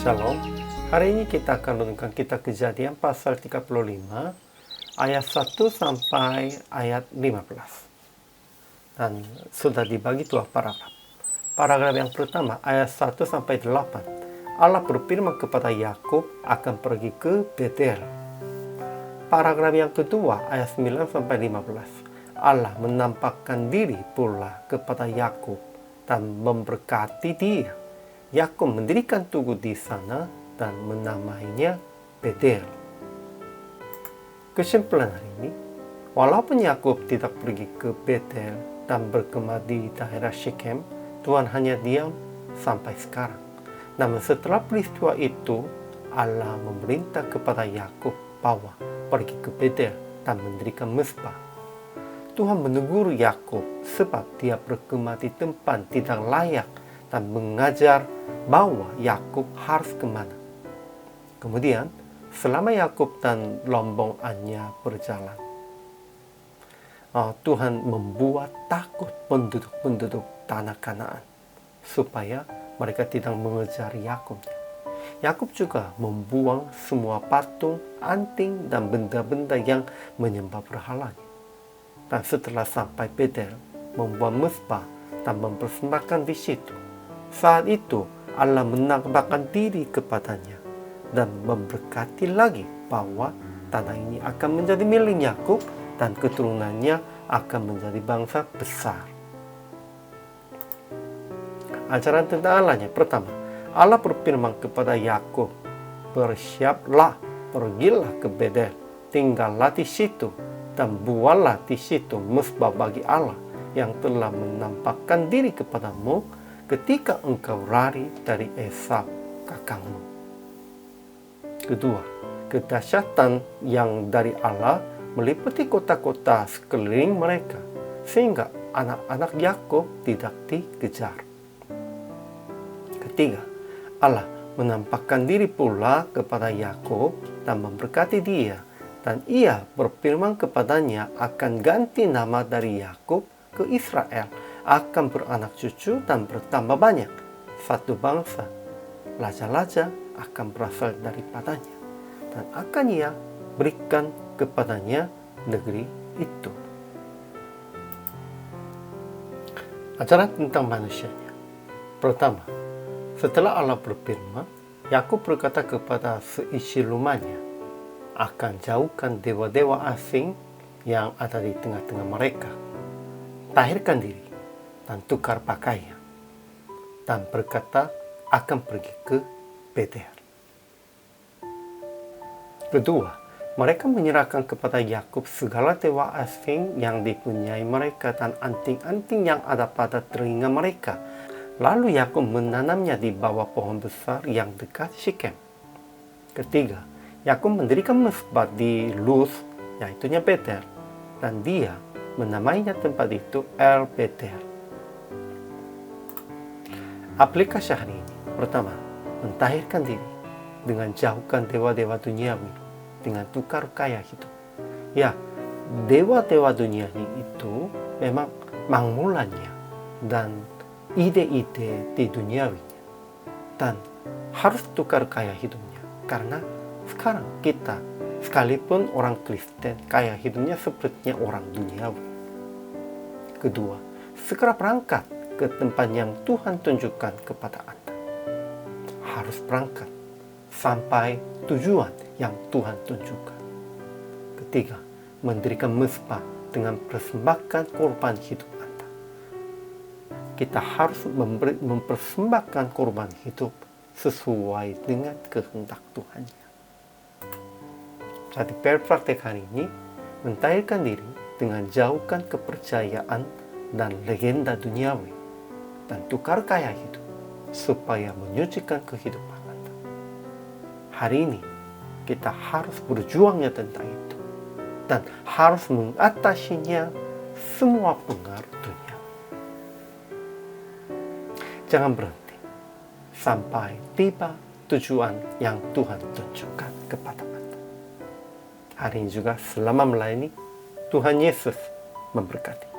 Shalom, hari ini kita akan renungkan kitab Kejadian pasal 35 ayat 1 sampai ayat 15. Dan sudah dibagi dua paragraf. Paragraf yang pertama ayat 1 sampai 8. Allah berfirman kepada Yakub akan pergi ke Betel. Paragraf yang kedua ayat 9 sampai 15. Allah menampakkan diri pula kepada Yakub dan memberkati dia. Yakub mendirikan tugu di sana dan menamainya Betel. Kesimpulan hari ini, walaupun Yakub tidak pergi ke Betel dan berkemah di daerah Shechem, Tuhan hanya diam sampai sekarang. Namun setelah peristiwa itu, Allah memerintah kepada Yakub bahwa pergi ke Betel dan mendirikan mezbah. Tuhan menegur Yakub sebab dia berkemah di tempat tidak layak dan mengajar bahwa Yakub harus kemana. Kemudian, selama Yakub dan rombongannya berjalan, Tuhan membuat takut penduduk tanah Kanaan supaya mereka tidak mengejar Yakub. Yakub juga membuang semua patung, anting, dan benda-benda yang menyembah berhala. Dan setelah sampai Betel, membuat mezbah dan mempersembahkan di situ. Saat itu Allah menampakkan diri kepadanya dan memberkati lagi bahwa tanah ini akan menjadi milik Yakub dan keturunannya akan menjadi bangsa besar. Ajaran tentang Allahnya. Pertama, Allah berfirman kepada Yakub, bersiaplah, pergilah ke Betel, tinggallah di situ dan buatlah di situ mezbah bagi Allah yang telah menampakkan diri kepadamu ketika engkau lari dari Esau kakangmu. Kedua, kedahsyatan yang dari Allah meliputi kota-kota sekeliling mereka, sehingga anak-anak Yakub tidak dikejar. Ketiga, Allah menampakkan diri pula kepada Yakub dan memberkati dia, dan ia berfirman kepadanya akan ganti nama dari Yakub ke Israel, akan beranak cucu dan bertambah banyak. Satu bangsa, raja-raja akan berasal daripadanya, dan akan ia berikan kepadanya negeri itu. Ajaran tentang manusianya. Pertama, setelah Allah berfirman, Yakub berkata kepada seisi rumahnya, akan jauhkan dewa-dewa asing yang ada di tengah-tengah mereka. Tahirkan diri dan tukar pakaian, dan berkata akan pergi ke Betel. Kedua, mereka menyerahkan kepada Yakub segala dewa asing yang dipunyai mereka dan anting-anting yang ada pada telinga mereka. Lalu Yakub menanamnya di bawah pohon besar yang dekat Shechem. Ketiga, Yakub mendirikan mezbah di Luz, yaitunya Betel, dan dia menamainya tempat itu El Betel. Aplikasi hari ini. Pertama, mentahirkan diri dengan jauhkan dewa-dewa duniawi dengan tukar kaya hidup. Ya, dewa-dewa duniawi itu memang mangmulannya dan ide-ide di duniawinya, dan harus tukar kaya hidupnya, karena sekarang kita sekalipun orang Kristen kaya hidupnya sepertinya orang duniawi. Kedua, segera berangkat ke tempat yang Tuhan tunjukkan kepada Anda. Harus berangkat sampai tujuan yang Tuhan tunjukkan. Ketiga, mendirikan mezbah dengan persembahkan korban hidup Anda. Kita harus mempersembahkan korban hidup sesuai dengan kehendak Tuhannya. Jadi praktek hari ini, mentahirkan diri dengan jauhkan kepercayaan dan legenda duniawi, dan tukar kaya hidup supaya menyucikan kehidupan Anda. Hari ini kita harus berjuangnya tentang itu dan harus mengatasinya semua pengaruh dunia. Jangan berhenti sampai tiba tujuan yang Tuhan tunjukkan kepada Anda. Hari ini juga selama melayani, Tuhan Yesus memberkati.